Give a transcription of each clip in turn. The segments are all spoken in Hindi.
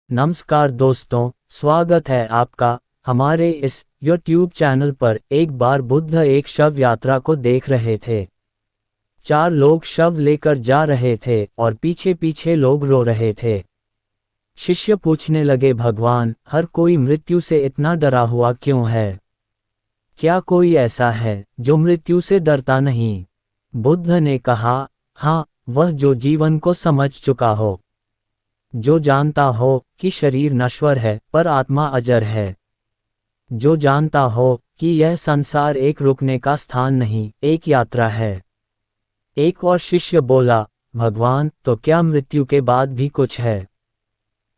नमस्कार दोस्तों, स्वागत है आपका हमारे इस YouTube चैनल पर। एक बार बुद्ध एक शव यात्रा को देख रहे थे। 4 लोग शव लेकर जा रहे थे और पीछे पीछे लोग रो रहे थे। शिष्य पूछने लगे, भगवान, हर कोई मृत्यु से इतना डरा हुआ क्यों है? क्या कोई ऐसा है जो मृत्यु से डरता नहीं? बुद्ध ने कहा, हाँ, वह जो जीवन को समझ चुका हो, जो जानता हो कि शरीर नश्वर है पर आत्मा अजर है, जो जानता हो कि यह संसार एक रुकने का स्थान नहीं, एक यात्रा है। एक और शिष्य बोला, भगवान, तो क्या मृत्यु के बाद भी कुछ है?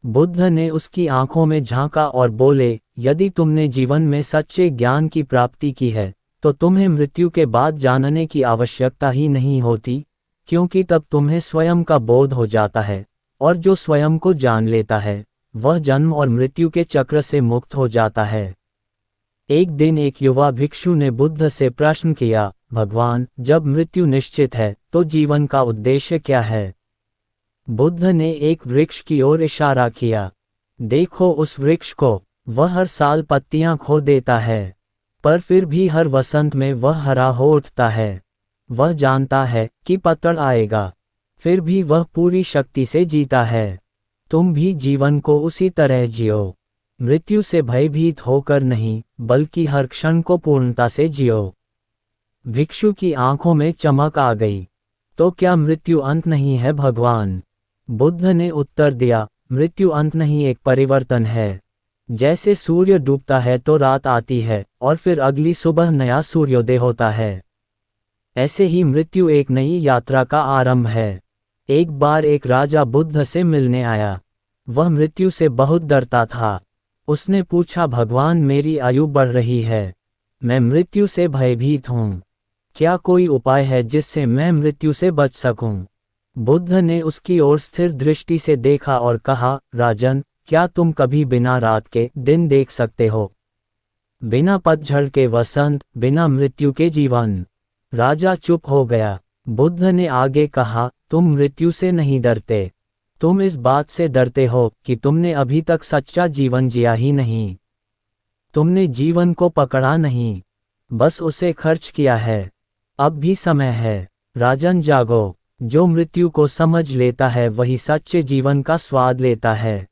बुद्ध ने उसकी आंखों में झांका और बोले, यदि तुमने जीवन में सच्चे ज्ञान की प्राप्ति की है तो तुम्हें मृत्यु के बाद जानने की आवश्यकता ही नहीं होती, क्योंकि तब तुम्हें स्वयं का बोध हो जाता है, और जो स्वयं को जान लेता है वह जन्म और मृत्यु के चक्र से मुक्त हो जाता है। एक दिन एक युवा भिक्षु ने बुद्ध से प्रश्न किया, भगवान, जब मृत्यु निश्चित है तो जीवन का उद्देश्य क्या है? बुद्ध ने एक वृक्ष की ओर इशारा किया। देखो उस वृक्ष को, वह हर साल पत्तियां खो देता है, पर फिर भी हर वसंत में वह हरा हो उठता है। वह जानता है कि पतझड़ आएगा, फिर भी वह पूरी शक्ति से जीता है। तुम भी जीवन को उसी तरह जियो, मृत्यु से भयभीत होकर नहीं, बल्कि हर क्षण को पूर्णता से जियो। भिक्षु की आंखों में चमक आ गई। तो क्या मृत्यु अंत नहीं है भगवान? बुद्ध ने उत्तर दिया, मृत्यु अंत नहीं, एक परिवर्तन है। जैसे सूर्य डूबता है तो रात आती है और फिर अगली सुबह नया सूर्योदय होता है, ऐसे ही मृत्यु एक नई यात्रा का आरंभ है। एक बार एक राजा बुद्ध से मिलने आया। वह मृत्यु से बहुत डरता था। उसने पूछा, भगवान, मेरी आयु बढ़ रही है, मैं मृत्यु से भयभीत हूँ। क्या कोई उपाय है जिससे मैं मृत्यु से बच सकूं? बुद्ध ने उसकी ओर स्थिर दृष्टि से देखा और कहा, राजन, क्या तुम कभी बिना रात के दिन देख सकते हो? बिना पतझड़ के वसंत, बिना मृत्यु के जीवन? राजा चुप हो गया। बुद्ध ने आगे कहा, तुम मृत्यु से नहीं डरते, तुम इस बात से डरते हो कि तुमने अभी तक सच्चा जीवन जिया ही नहीं। तुमने जीवन को पकड़ा नहीं, बस उसे खर्च किया है। अब भी समय है, राजन, जागो। जो मृत्यु को समझ लेता है वही सच्चे जीवन का स्वाद लेता है।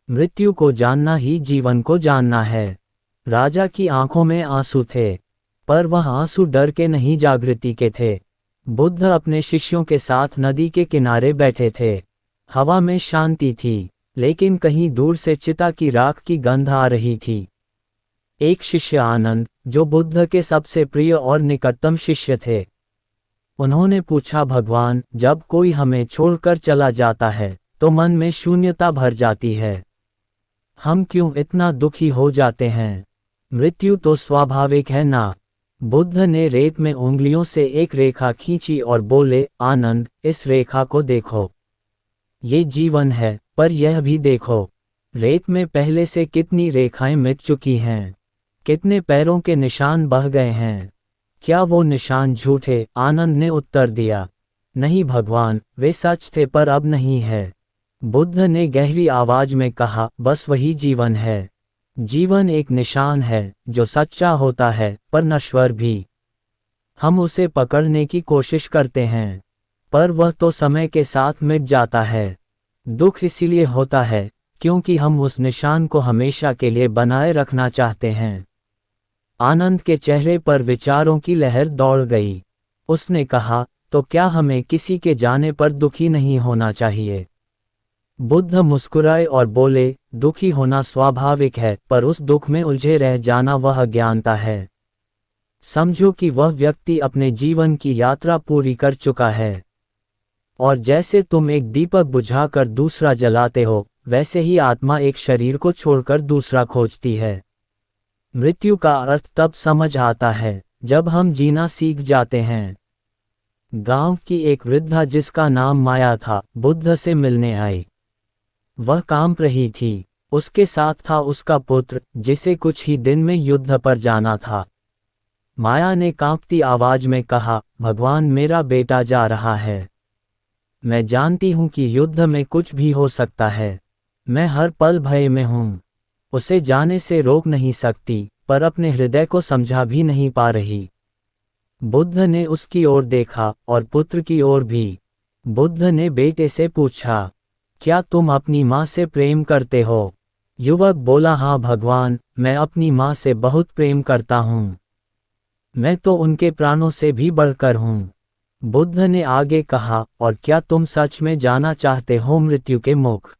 मृत्यु को जानना ही जीवन को जानना है। राजा की आंखों में आंसू थे, पर वह आंसू डर के नहीं, जागृति के थे। बुद्ध अपने शिष्यों के साथ नदी के किनारे बैठे थे। हवा में शांति थी, लेकिन कहीं दूर से चिता की राख की गंध आ रही थी। एक शिष्य आनंद, जो बुद्ध के सबसे प्रिय और निकटतम शिष्य थे, उन्होंने पूछा, भगवान, जब कोई हमें छोड़कर चला जाता है तो मन में शून्यता भर जाती है। हम क्यों इतना दुखी हो जाते हैं? मृत्यु तो स्वाभाविक है ना? बुद्ध ने रेत में उंगलियों से एक रेखा खींची और बोले, आनंद, इस रेखा को देखो। ये जीवन है, पर यह भी देखो, रेत में पहले से कितनी रेखाएं मिट चुकी हैं, कितने पैरों के निशान बह गए हैं। क्या वो निशान झूठे? आनंद ने उत्तर दिया, नहीं भगवान, वे सच थे पर अब नहीं है। बुद्ध ने गहरी आवाज में कहा, बस वही जीवन है। जीवन एक निशान है जो सच्चा होता है पर नश्वर भी। हम उसे पकड़ने की कोशिश करते हैं, पर वह तो समय के साथ मिट जाता है। दुख इसीलिए होता है क्योंकि हम उस निशान को हमेशा के लिए बनाए रखना चाहते हैं। आनंद के चेहरे पर विचारों की लहर दौड़ गई। उसने कहा, तो क्या हमें किसी के जाने पर दुखी नहीं होना चाहिए? बुद्ध मुस्कुराए और बोले, दुखी होना स्वाभाविक है, पर उस दुख में उलझे रह जाना वह अज्ञानता है। समझो कि वह व्यक्ति अपने जीवन की यात्रा पूरी कर चुका है। और जैसे तुम एक दीपक बुझाकर दूसरा जलाते हो, वैसे ही आत्मा एक शरीर को छोड़कर दूसरा खोजती है। मृत्यु का अर्थ तब समझ आता है जब हम जीना सीख जाते हैं। गांव की एक वृद्धा जिसका नाम माया था, बुद्ध से मिलने आई। वह कांप रही थी। उसके साथ था उसका पुत्र, जिसे कुछ ही दिन में युद्ध पर जाना था। माया ने कांपती आवाज में कहा, भगवान, मेरा बेटा जा रहा है। मैं जानती हूं कि युद्ध में कुछ भी हो सकता है। मैं हर पल भय में हूँ। उसे जाने से रोक नहीं सकती, पर अपने हृदय को समझा भी नहीं पा रही। बुद्ध ने उसकी ओर देखा और पुत्र की ओर भी। बुद्ध ने बेटे से पूछा, क्या तुम अपनी माँ से प्रेम करते हो? युवक बोला, हाँ भगवान, मैं अपनी माँ से बहुत प्रेम करता हूँ। मैं तो उनके प्राणों से भी बढ़कर हूँ। बुद्ध ने आगे कहा, और क्या तुम सच में जाना चाहते हो मृत्यु के मुख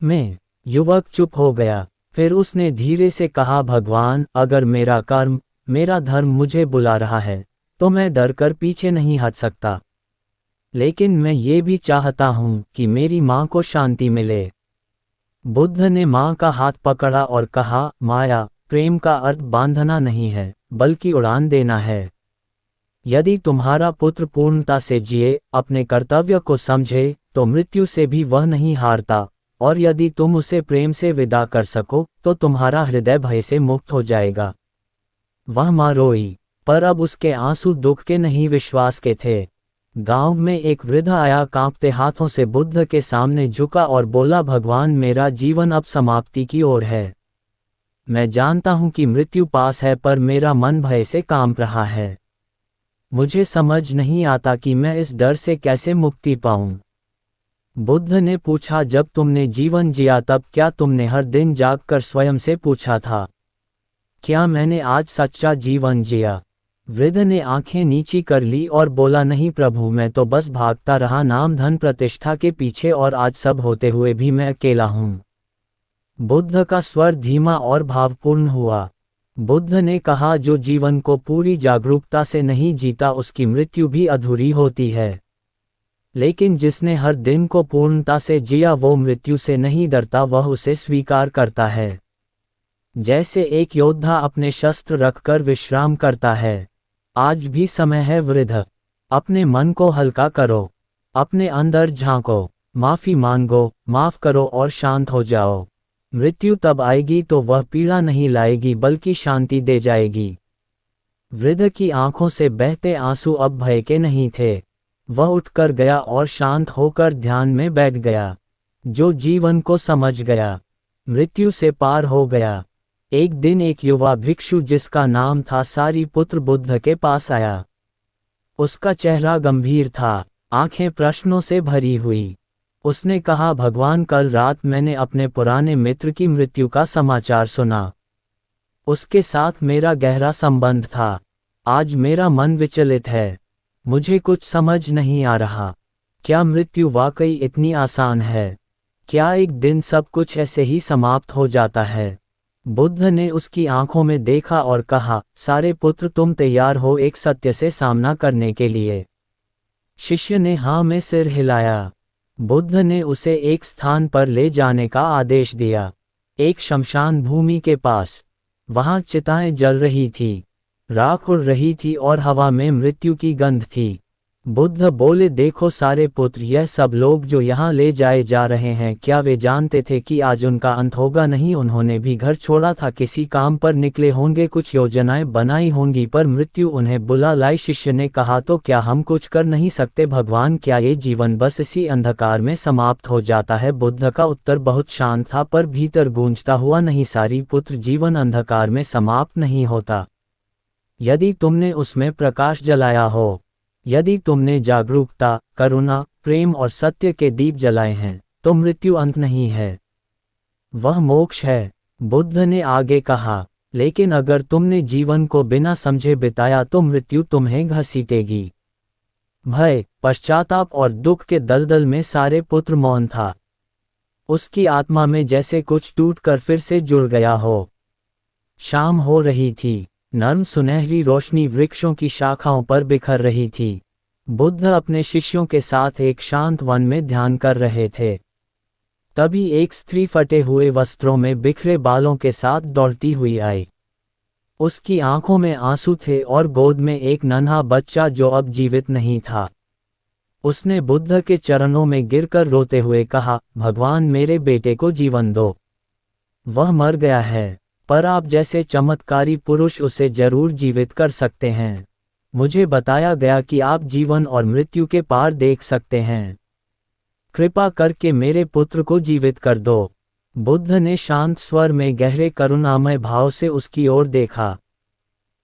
में? युवक चुप हो गया। फिर उसने धीरे से कहा, भगवान, अगर मेरा कर्म, मेरा धर्म मुझे बुला रहा है, तो मैं डर कर पीछे नहीं हट सकता। लेकिन मैं ये भी चाहता हूँ कि मेरी माँ को शांति मिले। बुद्ध ने माँ का हाथ पकड़ा और कहा, माया, प्रेम का अर्थ बांधना नहीं है, बल्कि उड़ान देना है। यदि तुम्हारा पुत्र पूर्णता से जिए, अपने कर्तव्य को समझे, तो मृत्यु से भी वह नहीं हारता, और यदि तुम उसे प्रेम से विदा कर सको, तो तुम्हारा हृदय भय से मुक्त हो जाएगा। वह माँ रोई, पर अब उसके आंसू दुख के नहीं, विश्वास के थे। गांव में एक वृद्ध आया, कांपते हाथों से बुद्ध के सामने झुका और बोला, भगवान, मेरा जीवन अब समाप्ति की ओर है। मैं जानता हूं कि मृत्यु पास है, पर मेरा मन भय से कांप रहा है। मुझे समझ नहीं आता कि मैं इस डर से कैसे मुक्ति पाऊं। बुद्ध ने पूछा, जब तुमने जीवन जिया तब क्या तुमने हर दिन जागकर स्वयं से पूछा था, क्या मैंने आज सच्चा जीवन जिया? वृद्ध ने आंखें नीची कर ली और बोला, नहीं प्रभु, मैं तो बस भागता रहा नाम धन प्रतिष्ठा के पीछे, और आज सब होते हुए भी मैं अकेला हूँ। बुद्ध का स्वर धीमा और भावपूर्ण हुआ। बुद्ध ने कहा, जो जीवन को पूरी जागरूकता से नहीं जीता, उसकी मृत्यु भी अधूरी होती है। लेकिन जिसने हर दिन को पूर्णता से जिया, वो मृत्यु से नहीं डरता, वह उसे स्वीकार करता है। जैसे एक योद्धा अपने शस्त्र रखकर विश्राम करता है, आज भी समय है वृद्ध। अपने मन को हल्का करो, अपने अंदर झांको, माफी मांगो, माफ करो और शांत हो जाओ। मृत्यु तब आएगी तो वह पीड़ा नहीं लाएगी, बल्कि शांति दे जाएगी। वृद्ध की आंखों से बहते आंसू अब भय के नहीं थे। वह उठकर गया और शांत होकर ध्यान में बैठ गया। जो जीवन को समझ गया, मृत्यु से पार हो गया। एक दिन एक युवा भिक्षु जिसका नाम था सारिपुत्र बुद्ध के पास आया। उसका चेहरा गंभीर था, आंखें प्रश्नों से भरी हुई। उसने कहा, भगवान, कल रात मैंने अपने पुराने मित्र की मृत्यु का समाचार सुना। उसके साथ मेरा गहरा संबंध था। आज मेरा मन विचलित है। मुझे कुछ समझ नहीं आ रहा। क्या मृत्यु वाकई इतनी आसान है? क्या एक दिन सब कुछ ऐसे ही समाप्त हो जाता है? बुद्ध ने उसकी आंखों में देखा और कहा, सारे पुत्र, तुम तैयार हो एक सत्य से सामना करने के लिए? शिष्य ने हाँ में सिर हिलाया। बुद्ध ने उसे एक स्थान पर ले जाने का आदेश दिया, एक शमशान भूमि के पास। वहां चिताएं जल रही थी, राख उड़ रही थी और हवा में मृत्यु की गंध थी। बुद्ध बोले, देखो सारे पुत्र, यह सब लोग जो यहाँ ले जाए जा रहे हैं, क्या वे जानते थे कि आज उनका अंत होगा? नहीं, उन्होंने भी घर छोड़ा था, किसी काम पर निकले होंगे, कुछ योजनाएं बनाई होंगी, पर मृत्यु उन्हें बुला लाई। शिष्य ने कहा, तो क्या हम कुछ कर नहीं सकते भगवान? क्या ये जीवन बस इसी अंधकार में समाप्त हो जाता है? बुद्ध का उत्तर बहुत शांत था, पर भीतर गूंजता हुआ, नहीं सारिपुत्र, जीवन अंधकार में समाप्त नहीं होता। यदि तुमने उसमें प्रकाश जलाया हो, यदि तुमने जागरूकता, करुणा, प्रेम और सत्य के दीप जलाए हैं, तो मृत्यु अंत नहीं है, वह मोक्ष है। बुद्ध ने आगे कहा, लेकिन अगर तुमने जीवन को बिना समझे बिताया तो मृत्यु तुम्हें घसीटेगी। भय, पश्चाताप और दुख के दलदल में सारे पुत्र मौन था। उसकी आत्मा में जैसे कुछ टूटकर फिर से जुड़ गया हो। शाम हो रही थी। नर्म सुनहरी रोशनी वृक्षों की शाखाओं पर बिखर रही थी। बुद्ध अपने शिष्यों के साथ एक शांत वन में ध्यान कर रहे थे। तभी एक स्त्री फटे हुए वस्त्रों में बिखरे बालों के साथ दौड़ती हुई आई। उसकी आंखों में आंसू थे और गोद में एक नन्हा बच्चा जो अब जीवित नहीं था। उसने बुद्ध के चरणों में गिरकर रोते हुए कहा, भगवान, मेरे बेटे को जीवन दो। वह मर गया है, पर आप जैसे चमत्कारी पुरुष उसे जरूर जीवित कर सकते हैं। मुझे बताया गया कि आप जीवन और मृत्यु के पार देख सकते हैं। कृपा करके मेरे पुत्र को जीवित कर दो। बुद्ध ने शांत स्वर में गहरे करुणामय भाव से उसकी ओर देखा।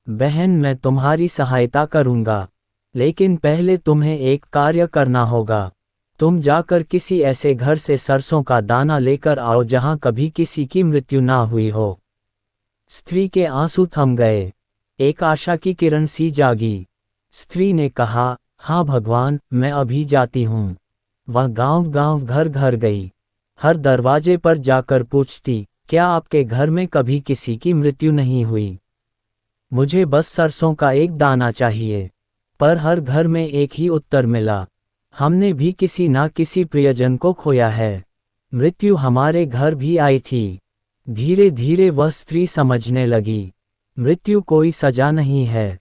बहन, मैं तुम्हारी सहायता करूंगा, लेकिन पहले तुम्हें एक कार्य करना होगा। तुम जाकर किसी ऐसे घर से सरसों का दाना लेकर आओ जहां कभी किसी की मृत्यु ना हुई हो। स्त्री के आंसू थम गए। एक आशा की किरण सी जागी। स्त्री ने कहा, हाँ भगवान, मैं अभी जाती हूँ। वह गांव-गांव घर-घर गई। हर दरवाजे पर जाकर पूछती, क्या आपके घर में कभी किसी की मृत्यु नहीं हुई? मुझे बस सरसों का एक दाना चाहिए। पर हर घर में एक ही उत्तर मिला, हमने भी किसी ना किसी प्रियजन को खोया है। मृत्यु हमारे घर भी आई थी। धीरे धीरे वह स्त्री समझने लगी, मृत्यु कोई सजा नहीं है,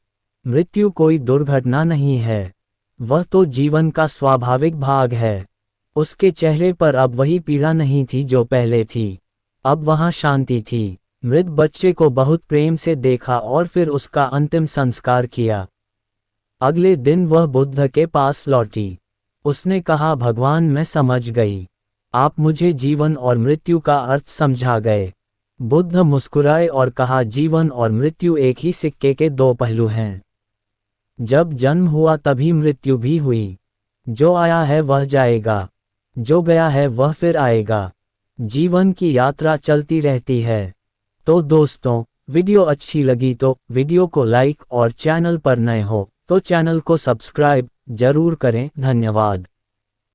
मृत्यु कोई दुर्घटना नहीं है, वह तो जीवन का स्वाभाविक भाग है। उसके चेहरे पर अब वही पीड़ा नहीं थी जो पहले थी, अब वहाँ शांति थी। मृत बच्चे को बहुत प्रेम से देखा और फिर उसका अंतिम संस्कार किया। अगले दिन वह बुद्ध के पास लौटी। उसने कहा, भगवान, मैं समझ गई। आप मुझे जीवन और मृत्यु का अर्थ समझा गए। बुद्ध मुस्कुराए और कहा, जीवन और मृत्यु एक ही सिक्के के दो पहलू हैं। जब जन्म हुआ तभी मृत्यु भी हुई। जो आया है वह जाएगा, जो गया है वह फिर आएगा। जीवन की यात्रा चलती रहती है। तो दोस्तों, वीडियो अच्छी लगी तो वीडियो को लाइक और चैनल पर नए हो तो चैनल को सब्सक्राइब जरूर करें। धन्यवाद।